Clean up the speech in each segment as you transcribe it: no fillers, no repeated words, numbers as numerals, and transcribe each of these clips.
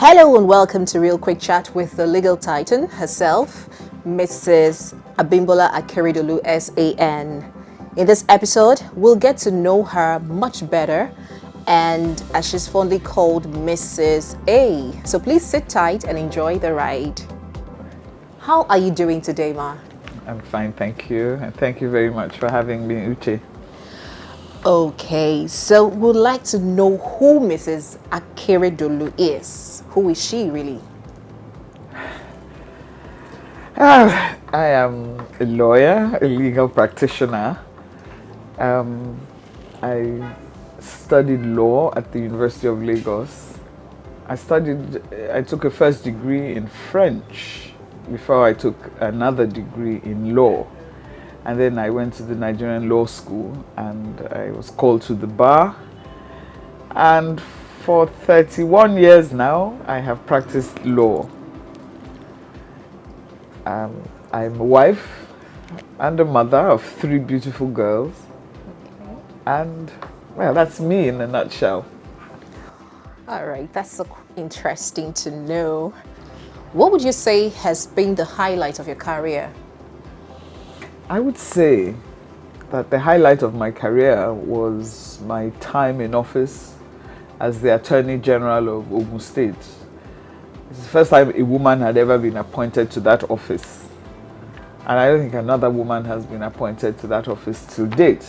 Hello and welcome to Real Quick Chat with the legal titan herself, Mrs Abimbola Akeredolu SAN. In this episode, we'll get to know her much better, and as she's fondly called, Mrs. A. So please sit tight and enjoy the ride. How are you doing today, Ma? I'm fine, thank you. And thank you very much for having me, Uche. Okay, so we'd like to know who Mrs. Akeredolu is. Who is she really? I am a lawyer, a legal practitioner. I studied law at the University of Lagos. I took a first degree in French before I took another degree in law. And then I went to the Nigerian law school and I was called to the bar. And for 31 years now, I have practiced law. I'm a wife and a mother of 3 beautiful girls. And, well, that's me in a nutshell. All right, that's so interesting to know. What would you say has been the highlight of your career? I would say that the highlight of my career was my time in office as the Attorney General of Ogun State. It's the first time a woman had ever been appointed to that office. And I don't think another woman has been appointed to that office to date.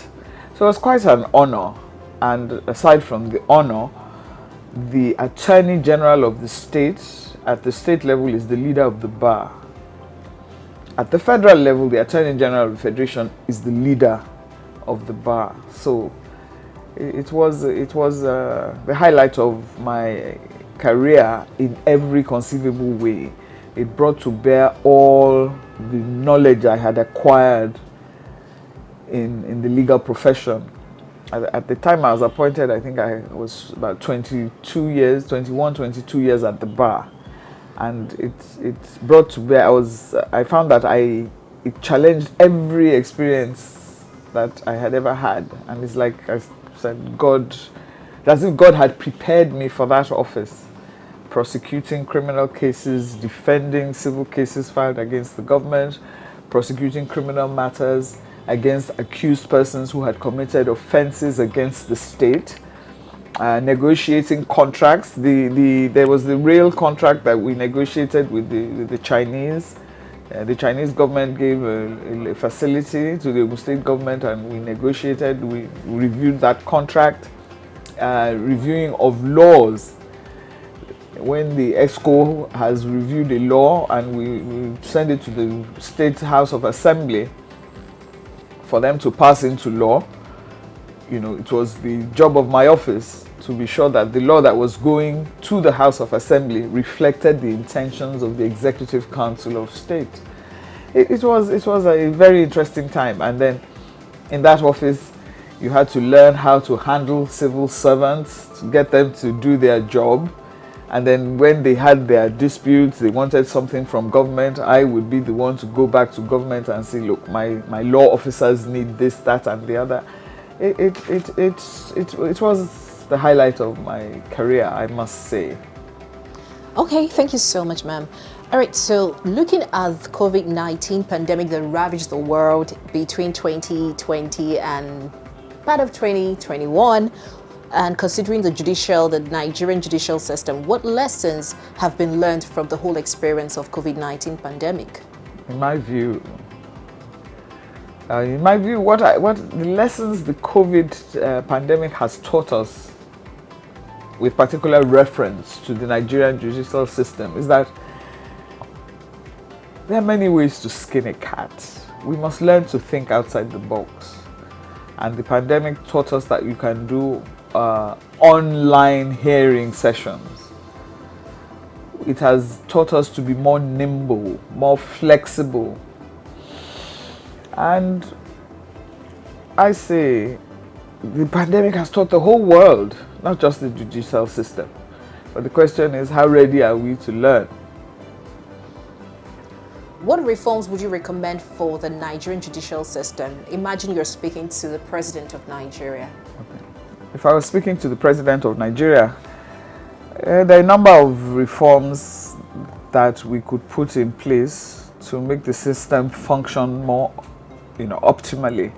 So it was quite an honor. And aside from the honor, the Attorney General of the state, at the state level, is the leader of the bar. At the federal level, the Attorney General of the Federation is the leader of the bar. So it was the highlight of my career in every conceivable way. It brought to bear all the knowledge I had acquired in the legal profession. At the time I was appointed, I think I was about 21, 22 years at the bar. And it brought to bear, I found that it challenged every experience that I had ever had. And it's like I said, as if God had prepared me for that office. Prosecuting criminal cases, defending civil cases filed against the government, prosecuting criminal matters against accused persons who had committed offenses against the state. Negotiating contracts. There was the rail contract that we negotiated with the Chinese. The Chinese government gave a facility to the Ogun State government, and we negotiated. We reviewed that contract. Reviewing of laws. When the EXCO has reviewed a law and we send it to the State House of Assembly for them to pass into law, it was the job of my office to be sure that the law that was going to the House of Assembly reflected the intentions of the Executive Council of State. It was a very interesting time, and then in that office you had to learn how to handle civil servants, to get them to do their job, and then when they had their disputes, they wanted something from government, I would be the one to go back to government and say, look, my law officers need this, that, and the other. It was the highlight of my career, I must say. Okay, thank you so much, ma'am. All right, so looking at the COVID-19 pandemic that ravaged the world between 2020 and part of 2021, and considering the Nigerian judicial system, what lessons have been learned from the whole experience of COVID-19 pandemic? In my view, what the lessons the COVID pandemic has taught us, with particular reference to the Nigerian judicial system, is that there are many ways to skin a cat. We must learn to think outside the box. And the pandemic taught us that you can do online hearing sessions. It has taught us to be more nimble, more flexible. And I say the pandemic has taught the whole world, not just the judicial system. But the question is, how ready are we to learn? What reforms would you recommend for the Nigerian judicial system? Imagine you're speaking to the President of Nigeria. Okay. If I was speaking to the President of Nigeria, There are a number of reforms that we could put in place to make the system function more, optimally.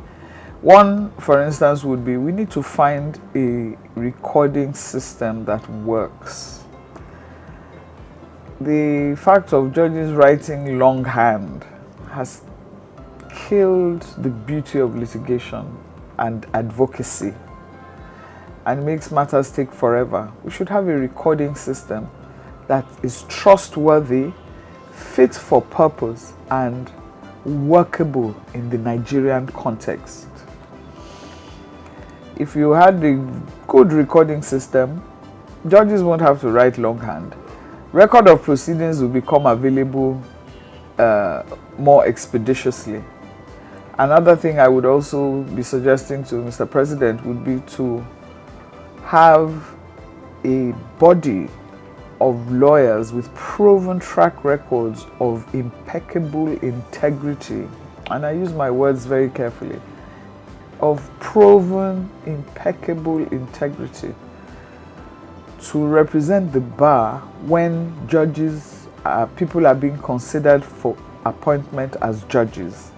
One, for instance, would be we need to find a recording system that works. The fact of judges writing longhand has killed the beauty of litigation and advocacy and makes matters take forever. We should have a recording system that is trustworthy, fit for purpose, and workable in the Nigerian context. If you had a good recording system, judges won't have to write longhand. Record of proceedings will become available more expeditiously. Another thing I would also be suggesting to Mr. President would be to have a body of lawyers with proven track records of impeccable integrity, and I use my words very carefully, of proven impeccable integrity to represent the bar when people are being considered for appointment as judges.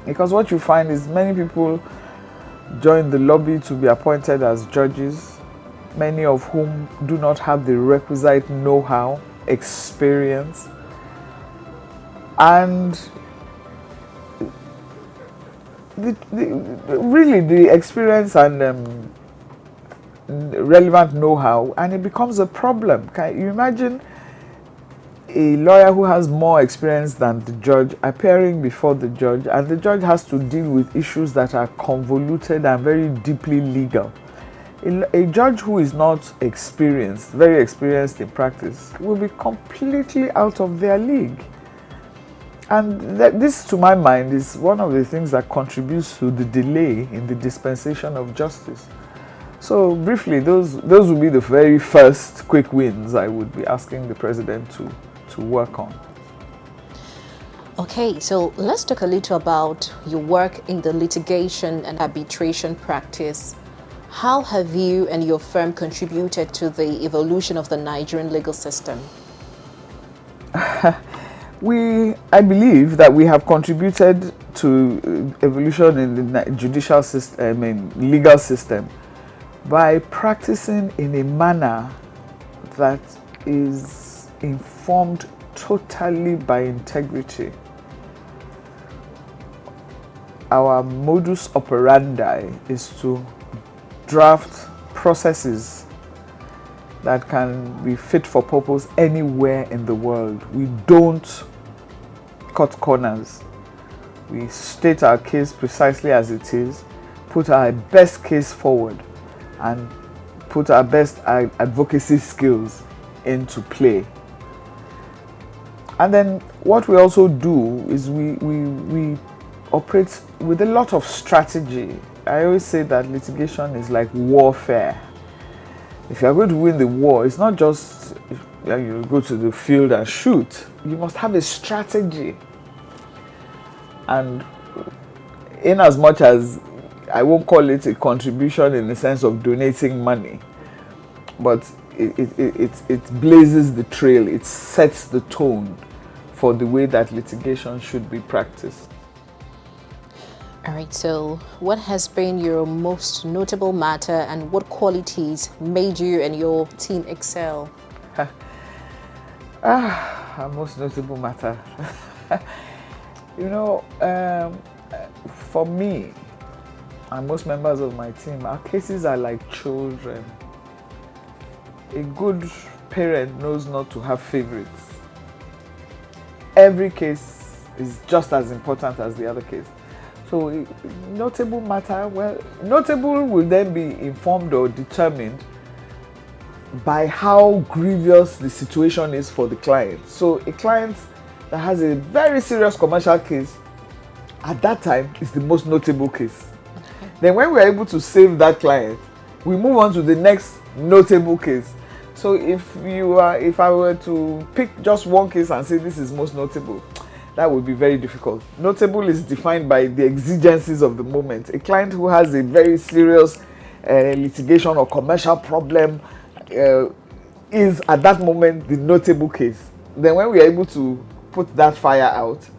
Because what you find is many people join the lobby to be appointed as judges, many of whom do not have the requisite know-how, experience, and really the experience and relevant know-how, and it becomes a problem. Can you imagine a lawyer who has more experience than the judge appearing before the judge, and the judge has to deal with issues that are convoluted and very deeply legal? A judge who is not experienced, very experienced in practice, will be completely out of their league. And this, to my mind, is one of the things that contributes to the delay in the dispensation of justice. So briefly, those will be the very first quick wins I would be asking the president to work on. Okay, so let's talk a little about your work in the litigation and arbitration practice. How have you and your firm contributed to the evolution of the Nigerian legal system? I believe that we have contributed to evolution in the judicial system, legal system, by practicing in a manner that is informed totally by integrity. Our modus operandi is to draft processes that can be fit for purpose anywhere in the world. We don't cut corners. We state our case precisely as it is, put our best case forward, and put our best advocacy skills into play. And then what we also do is we operate with a lot of strategy. I always say that litigation is like warfare. If you're going to win the war, it's not just you go to the field and shoot. You must have a strategy. And in as much as I won't call it a contribution in the sense of donating money, but it blazes the trail, it sets the tone for the way that litigation should be practiced. All right, so what has been your most notable matter and what qualities made you and your team excel? Our most notable matter. For me and most members of my team, our cases are like children. A good parent knows not to have favorites. Every case is just as important as the other case. So notable matter, notable will then be informed or determined by how grievous the situation is for the client. So a client that has a very serious commercial case, at that time, is the most notable case. Okay. Then when we're able to save that client, we move on to the next notable case. So if I were to pick just one case and say this is most notable, that would be very difficult. Notable is defined by the exigencies of the moment. A client who has a very serious litigation or commercial problem is at that moment the notable case. Then when we are able to put that fire out,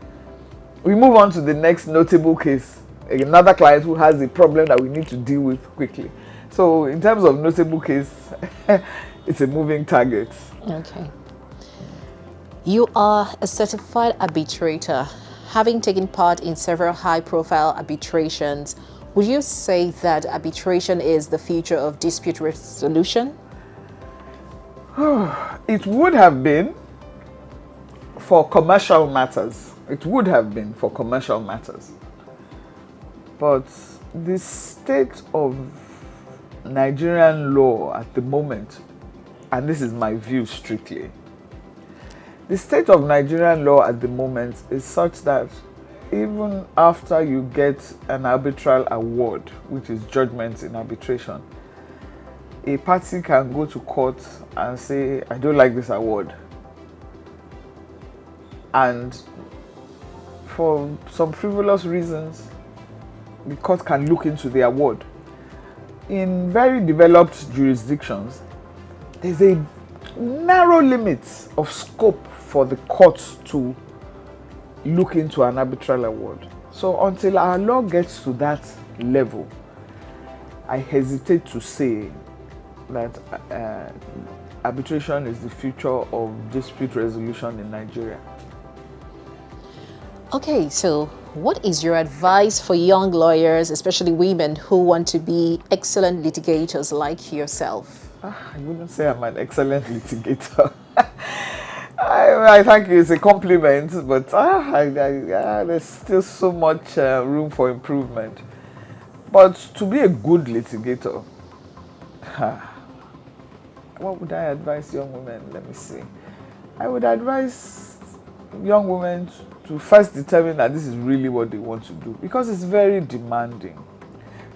we move on to the next notable case, another client who has a problem that we need to deal with quickly. So in terms of notable case, it's a moving target. Okay. You are a certified arbitrator, having taken part in several high-profile arbitrations. Would you say that arbitration is the future of dispute resolution? It would have been for commercial matters. It would have been for commercial matters. But the state of Nigerian law at the moment, and this is my view strictly, the state of Nigerian law at the moment is such that even after you get an arbitral award, which is judgment in arbitration, a party can go to court and say, I don't like this award. And for some frivolous reasons, the court can look into the award. In very developed jurisdictions, there's a narrow limit of scope for the courts to look into an arbitral award. So until our law gets to that level, I hesitate to say that arbitration is the future of dispute resolution in Nigeria. Okay, so what is your advice for young lawyers, especially women who want to be excellent litigators like yourself? I wouldn't say I'm an excellent litigator. I thank you, it's a compliment, but there's still so much room for improvement. But to be a good litigator, what would I advise young women? Let me see. I would advise young women to first determine that this is really what they want to do, because it's very demanding.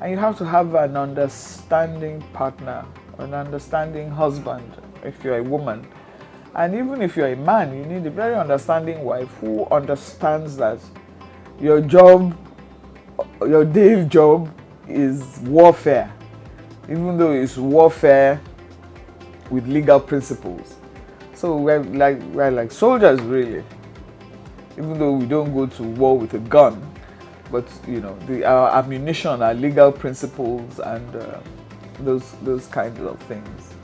And you have to have an understanding partner, an understanding husband if you're a woman. And even if you're a man, you need a very understanding wife who understands that your job, your daily job is warfare, even though it's warfare with legal principles. So we're like soldiers, really. Even though we don't go to war with a gun, but our ammunition, our legal principles, and those kinds of things.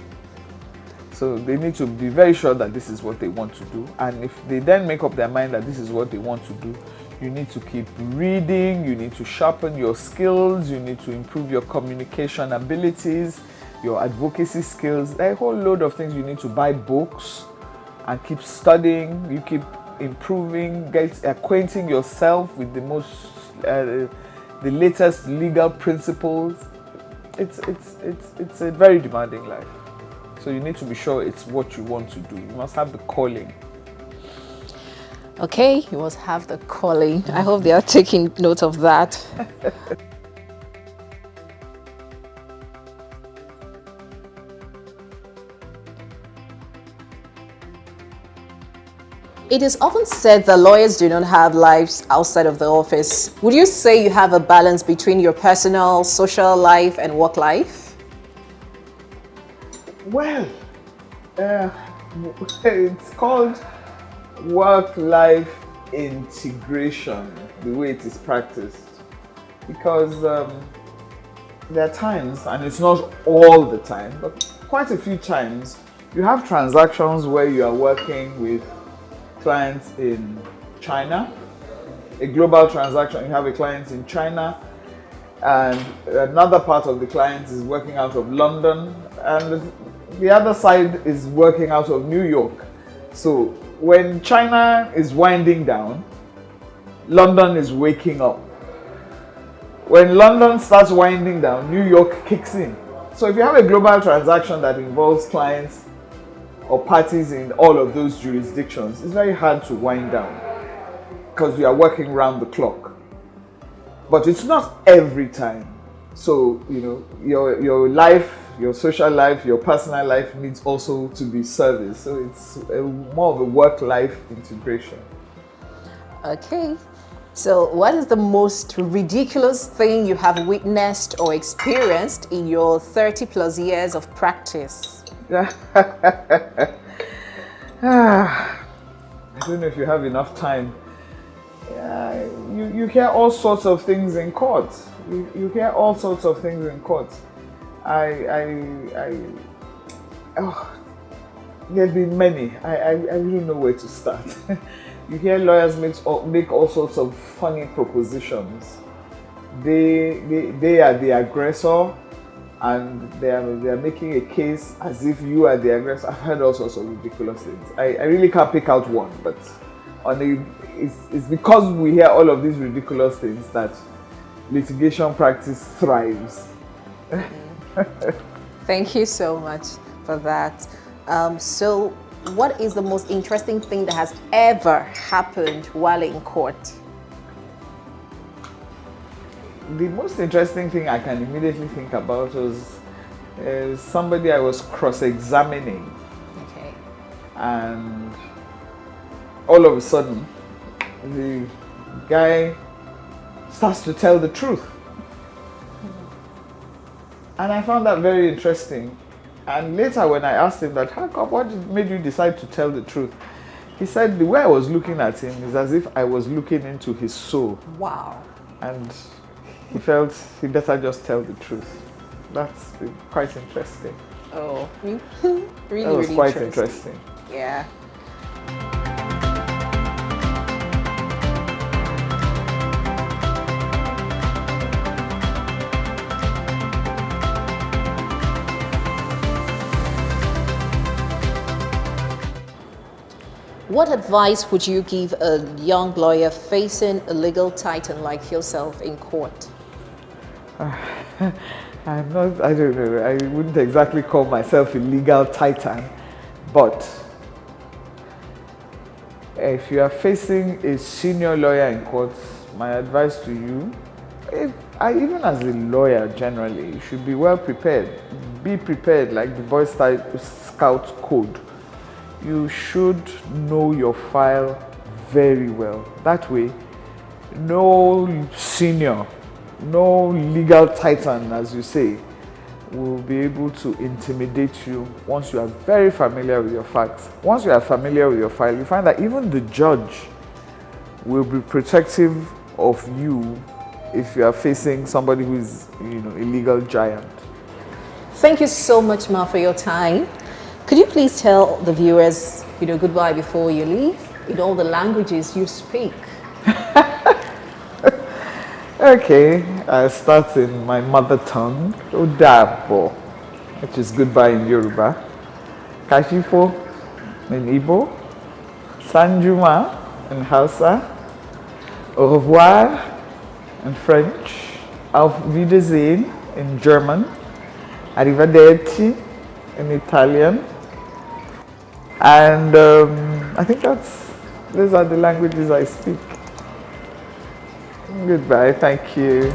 So they need to be very sure that this is what they want to do. And if they then make up their mind that this is what they want to do, you need to keep reading, you need to sharpen your skills, you need to improve your communication abilities, your advocacy skills, a whole load of things. You need to buy books and keep studying, you keep improving, acquainting yourself with the latest legal principles. It's a very demanding life. So you need to be sure it's what you want to do. You must have the calling. Okay, you must have the calling. I hope they are taking note of that. It is often said that lawyers do not have lives outside of the office. Would you say you have a balance between your personal, social life and work life? Well, it's called work-life integration, the way it is practiced. Because there are times, and it's not all the time, but quite a few times, you have transactions where you are working with clients in China, a global transaction. You have a client in China, and another part of the client is working out of London, and the other side is working out of New York. So when China is winding down, London is waking up. When London starts winding down, New York kicks in. So if you have a global transaction that involves clients or parties in all of those jurisdictions, it's very hard to wind down because we are working round the clock. But it's not every time. So, your life, your social life, your personal life needs also to be serviced. So it's more of a work-life integration. Okay. So what is the most ridiculous thing you have witnessed or experienced in your 30 plus years of practice? I don't know if you have enough time. You hear all sorts of things in court. You hear all sorts of things in court. There've been many. I really know where to start. You hear lawyers make all sorts of funny propositions. They are the aggressor, and they are making a case as if you are the aggressor. I've heard all sorts of ridiculous things. I really can't pick out one, but it's because we hear all of these ridiculous things that litigation practice thrives. Thank you so much for that. So what is the most interesting thing that has ever happened while in court? The most interesting thing I can immediately think about was somebody I was cross-examining. Okay. And all of a sudden, the guy starts to tell the truth. And I found that very interesting. And later when I asked him that, how come, what made you decide to tell the truth? He said the way I was looking at him is as if I was looking into his soul. Wow. And he felt he better just tell the truth. That's quite interesting. Oh, really, that was really quite interesting. Yeah. What advice would you give a young lawyer facing a legal titan like yourself in court? I don't know, I wouldn't exactly call myself a legal titan, but if you are facing a senior lawyer in court, my advice to you, even as a lawyer generally, you should be well prepared. Be prepared like the Boy Scout code. You should know your file very well. That way, no senior, no legal titan, as you say, will be able to intimidate you once you are very familiar with your facts. Once you are familiar with your file, you find that even the judge will be protective of you if you are facing somebody who is, a legal giant. Thank you so much, Ma, for your time. Could you please tell the viewers, goodbye before you leave in all the languages you speak? Okay, I'll start in my mother tongue, Odabo, which is goodbye in Yoruba, Kashifo in Igbo, Sanjuma in Hausa, Au revoir in French, Auf Wiedersehen in German, Arrivederci in Italian, and I think those are the languages I speak. Goodbye, thank you.